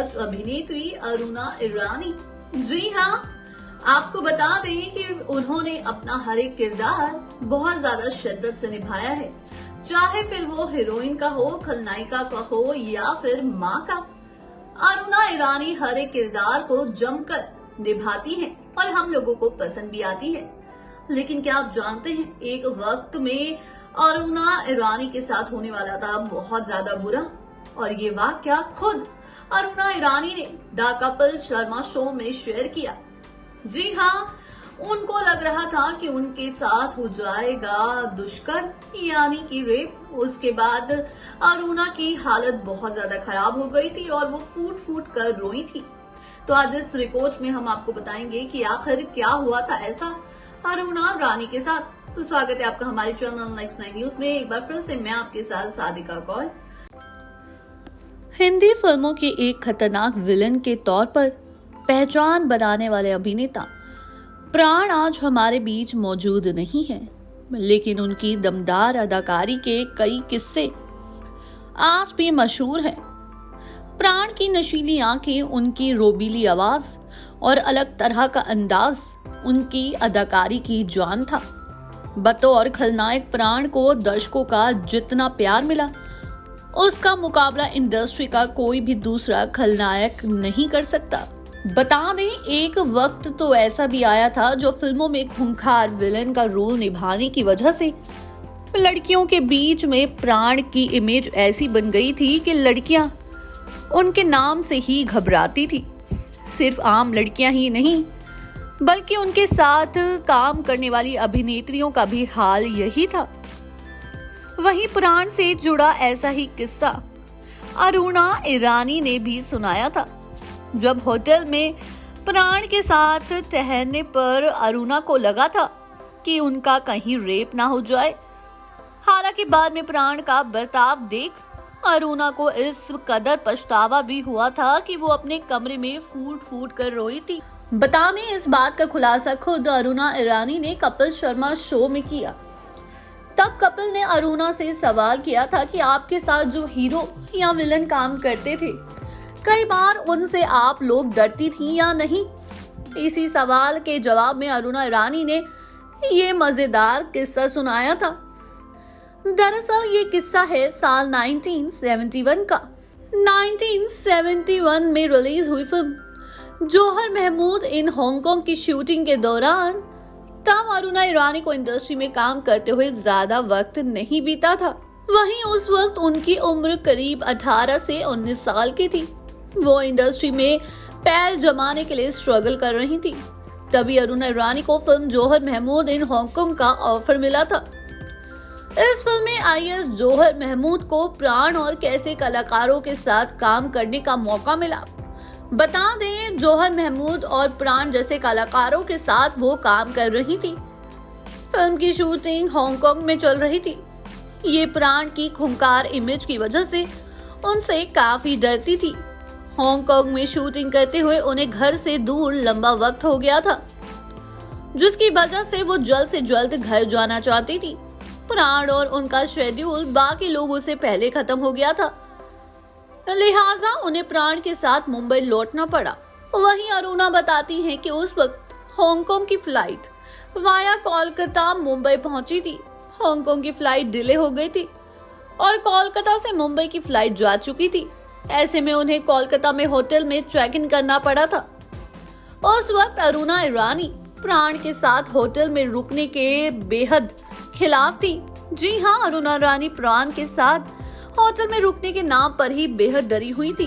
दिग्गज अभिनेत्री अरुणा ईरानी। जी हाँ, आपको बता दें कि उन्होंने अपना हर एक किरदार बहुत ज्यादा शिद्दत से निभाया है, चाहे फिर वो हीरोइन का हो, खलनायिका का हो या फिर माँ का। अरुणा ईरानी हर एक किरदार को जमकर निभाती हैं और हम लोगों को पसंद भी आती है। लेकिन क्या आप जानते हैं, एक वक्त में अरुणा ईरानी के साथ होने वाला था बहुत ज्यादा बुरा, और ये वाकया खुद अरुणा ईरानी ने द कपिल शर्मा शो में शेयर किया। जी हाँ, उनको लग रहा था कि उनके साथ हो जाएगा दुष्कर्म यानी कि रेप। उसके बाद अरुणा की हालत बहुत ज्यादा खराब हो गई थी और वो फूट फूट कर रोई थी। तो आज इस रिपोर्ट में हम आपको बताएंगे कि आखिर क्या हुआ था ऐसा अरुणा ईरानी के साथ। तो स्वागत है आपका हमारे चैनल नेक्स्ट 9 न्यूज में। एक बार फिर से मैं आपके साथ सादिका कौर। हिंदी फिल्मों के एक खतरनाक विलन के तौर पर पहचान बनाने वाले अभिनेता प्राण आज हमारे बीच मौजूद नहीं है, लेकिन उनकी दमदार अदाकारी के कई किस्से आज भी मशहूर हैं। प्राण की नशीली आंखें, उनकी रोबीली आवाज और अलग तरह का अंदाज उनकी अदाकारी की जान था। बतौर खलनायक प्राण को दर्शकों का जितना प्यार मिला, उसका मुकाबला इंडस्ट्री का कोई भी दूसरा खलनायक नहीं कर सकता। बता दें, एक वक्त तो ऐसा भी आया था जो फिल्मों में खूंखार विलेन का रोल निभाने की वजह से लड़कियों के बीच में प्राण की इमेज ऐसी बन गई थी कि लड़कियां उनके नाम से ही घबराती थी। सिर्फ आम लड़कियां ही नहीं, बल्कि उनके साथ काम करने वाली अभिनेत्रियों का भी हाल यही था। वहीं प्राण से जुड़ा ऐसा ही किस्सा अरुणा ईरानी ने भी सुनाया था। जब होटल में प्राण के साथ ठहरने पर अरुणा को लगा था कि उनका कहीं रेप ना हो जाए। हालांकि बाद में प्राण का बर्ताव देख अरुणा को इस कदर पछतावा भी हुआ था कि वो अपने कमरे में फूट फूट कर रोई थी। बता दें, इस बात का खुलासा खुद अरुणा ईरानी ने कपिल शर्मा शो में किया। तब कपिल ने अरुणा से सवाल किया था कि आपके साथ जो हीरो या विलन काम करते थे, कई बार उनसे आप लोग डरती थी या नहीं। इसी सवाल के जवाब में अरुणा ईरानी ने ये मजेदार किस्सा सुनाया था। दरअसल ये किस्सा है साल 1971 का। 1971 में रिलीज हुई film Johar Mahmood in Hong की शूटिंग के दौरान तब अरुणा ईरानी को इंडस्ट्री में काम करते हुए ज्यादा वक्त नहीं बीता था। वहीं उस वक्त उनकी उम्र करीब 18 से 19 साल की थी। वो इंडस्ट्री में पैर जमाने के लिए स्ट्रगल कर रही थी। तभी अरुणा ईरानी को film Johar Mahmood in Hong का ऑफर मिला था। इस फिल्म में आईएएस जौहर महमूद को प्राण और कैसे कलाकारों के साथ काम करने का मौका मिला। बता दें, जौहर महमूद और प्राण जैसे कलाकारों के साथ वो काम कर रही थी। फिल्म की शूटिंग हांगकांग में चल रही थी। ये प्राण की खूंखार इमेज की वजह से उनसे काफी डरती थी। हांगकांग में शूटिंग करते हुए उन्हें घर से दूर लंबा वक्त हो गया था, जिसकी वजह से वो जल्द से जल्द घर जाना चाहती थी। प्राण और उनका शेड्यूल बाकी लोगों से पहले खत्म हो गया था, लिहाजा उन्हें प्राण के साथ मुंबई लौटना पड़ा। वहीं अरुणा बताती हैं कि उस वक्त हांगकांग की फ्लाइट वाया कोलकाता मुंबई पहुंची थी। हांगकांग की फ्लाइट डिले हो गई थी और कोलकाता से मुंबई की फ्लाइट जा चुकी थी। ऐसे में उन्हें कोलकाता में होटल में चेक इन करना पड़ा था। उस वक्त अरुणा ईरानी प्राण के साथ होटल में रुकने के बेहद खिलाफ थी। जी हाँ, अरुणा ईरानी प्राण के साथ होटल में रुकने के नाम पर ही बेहद डरी हुई थी।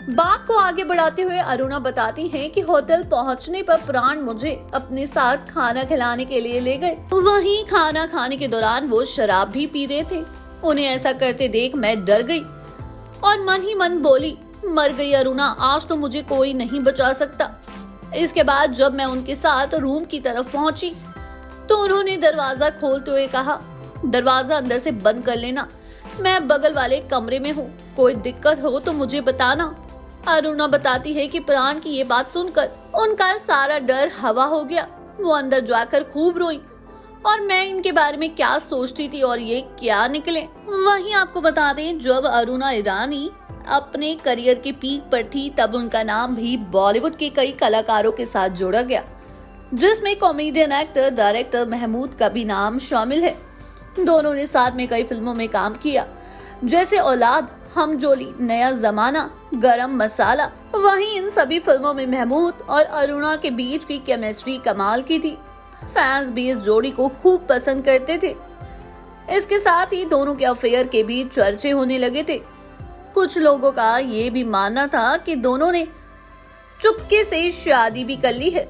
बात को आगे बढ़ाते हुए अरुणा बताती हैं कि होटल पहुंचने पर प्राण मुझे अपने साथ खाना खिलाने के लिए ले गए। वहीं खाना खाने के दौरान वो शराब भी पी रहे थे। उन्हें ऐसा करते देख मैं डर गई और मन ही मन बोली, मर गई अरुणा, आज तो मुझे कोई नहीं बचा सकता। इसके बाद जब मैं उनके साथ रूम की तरफ पहुंची तो उन्होंने दरवाजा खोलते हुए कहा, दरवाजा अंदर से बंद कर लेना, मैं बगल वाले कमरे में हूँ, कोई दिक्कत हो तो मुझे बताना। अरुणा बताती है कि प्राण की ये बात सुनकर उनका सारा डर हवा हो गया। वो अंदर जाकर खूब रोई और मैं इनके बारे में क्या सोचती थी और ये क्या निकले। वहीं आपको बता दें, जब अरुणा ईरानी अपने करियर के पीक पर थी तब उनका नाम भी बॉलीवुड के कई कलाकारों के साथ जोड़ा गया, जिसमें कॉमेडियन एक्टर डायरेक्टर महमूद का भी नाम शामिल है। दोनों ने साथ में कई फिल्मों में काम किया, जैसे औलाद, हम जोली, नया जमाना, गरम मसाला। वहीं इन सभी फिल्मों में महमूद और अरुणा के बीच की केमिस्ट्री कमाल की थी। फैंस भी इस जोड़ी को खूब पसंद करते थे। इसके साथ ही दोनों के अफेयर के भी चर्चे होने लगे थे। कुछ लोगों का ये भी मानना था कि दोनों ने चुपके से शादी भी कर ली है।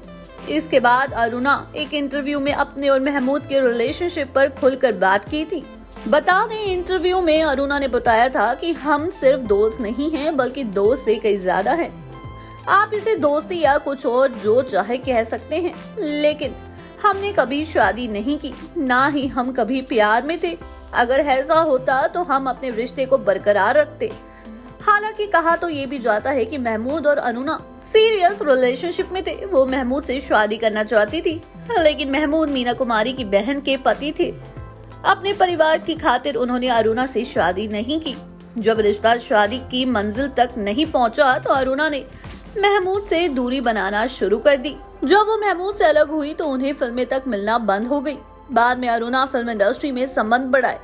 इसके बाद अरुणा एक इंटरव्यू में अपने और महमूद के रिलेशनशिप पर खुलकर बात की थी। बता दें, इंटरव्यू में अरुणा ने बताया था कि हम सिर्फ दोस्त नहीं हैं, बल्कि दोस्त से कई ज्यादा हैं। आप इसे दोस्ती या कुछ और जो चाहे कह सकते हैं, लेकिन हमने कभी शादी नहीं की, ना ही हम कभी प्यार में थे। अगर ऐसा होता तो हम अपने रिश्ते को बरकरार रखते। हालांकि कहा तो ये भी जाता है कि महमूद और अरुणा सीरियस रिलेशनशिप में थे। वो महमूद से शादी करना चाहती थी, लेकिन महमूद मीना कुमारी की बहन के पति थे। अपने परिवार की खातिर उन्होंने अरुणा से शादी नहीं की। जब रिश्ता शादी की मंजिल तक नहीं पहुंचा तो अरुणा ने महमूद से दूरी बनाना शुरू कर दी। जब वो महमूद से अलग हुई तो उन्हें फिल्में तक मिलना बंद हो गई। बाद में अरुणा फिल्म इंडस्ट्री में संबंध बढ़ाए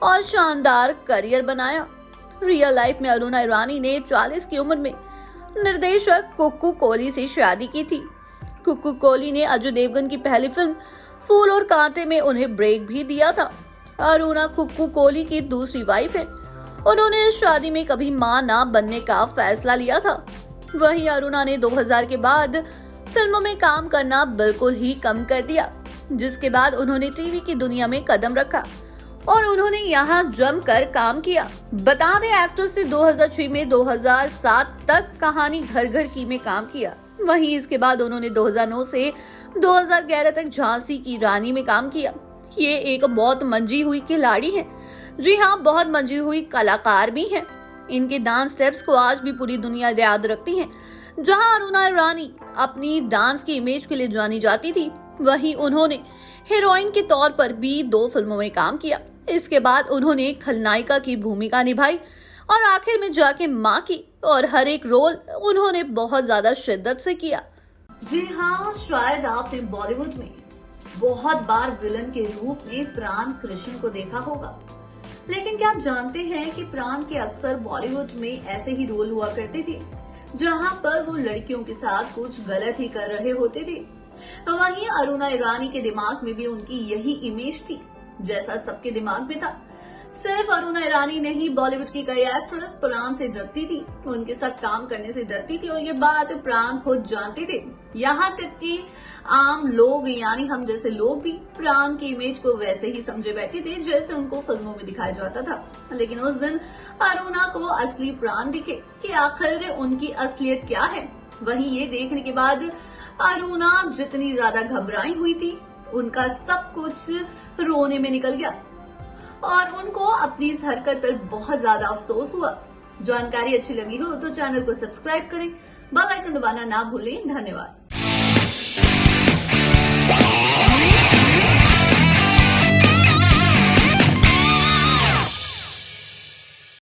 और शानदार करियर बनाया। रियल लाइफ में अरुणा ईरानी ने 40 की उम्र में निर्देशक कुक्कू कोहली से शादी की थी। कुक्कू कोहली ने अजय देवगन की पहली फिल्म फूल और कांटे में उन्हें ब्रेक भी दिया था। अरुणा कुक्कू कोहली की दूसरी वाइफ है। उन्होंने इस शादी में कभी मां ना बनने का फैसला लिया था। वहीं अरुणा ने 2000 के बाद फिल्मों में काम करना बिल्कुल ही कम कर दिया, जिसके बाद उन्होंने टीवी की दुनिया में कदम रखा और उन्होंने यहाँ जमकर काम किया। बता दें, एक्ट्रेस ने 2006 में 2007 तक कहानी घर घर की में काम किया। वहीं इसके बाद उन्होंने 2009 से 2011 तक झांसी की रानी में काम किया। ये एक बहुत मंजी हुई खिलाड़ी है। जी हाँ, बहुत मंजी हुई कलाकार भी हैं। इनके डांस स्टेप्स को आज भी पूरी दुनिया याद रखती है। जहां अरुणा ईरानी अपनी डांस की इमेज के लिए जानी जाती थी, वहीं उन्होंने हीरोइन के तौर पर भी 2 फिल्मों में काम किया। इसके बाद उन्होंने खलनायिका की भूमिका निभाई और आखिर में जाके मां की, और हर एक रोल उन्होंने बहुत ज्यादा शिद्दत से किया। जी हाँ, शायद आपने बॉलीवुड में बहुत बार विलन के रूप में प्राण कृष्ण को देखा होगा, लेकिन क्या आप जानते हैं कि प्राण के अक्सर बॉलीवुड में ऐसे ही रोल हुआ करते थे जहां पर वो लड़कियों के साथ कुछ गलत ही कर रहे होते थे। वहीं अरुणा ईरानी के दिमाग में भी उनकी यही इमेज थी, जैसा सबके दिमाग में था। सिर्फ अरुणा ईरानी नहीं, बॉलीवुड की कई एक्ट्रेस प्राण से डरती थी, उनके साथ काम करने से डरती थी, और ये बात प्राण खुद जानते थे। यहाँ तक कि आम लोग यानी हम जैसे लोग भी प्राण की इमेज को वैसे ही समझे बैठे थे जैसे उनको फिल्मों में दिखाया जाता था। लेकिन उस दिन अरुणा को असली प्राण दिखे कि आखिर उनकी असलियत क्या है। वहीं ये देखने के बाद अरुणा जितनी ज्यादा घबराई हुई थी, उनका सब कुछ रोने में निकल गया और उनको अपनी इस हरकत पर बहुत ज्यादा अफसोस हुआ। जानकारी अच्छी लगी हो तो चैनल को सब्सक्राइब करें, बेल आइकन दबाना ना भूलें। धन्यवाद।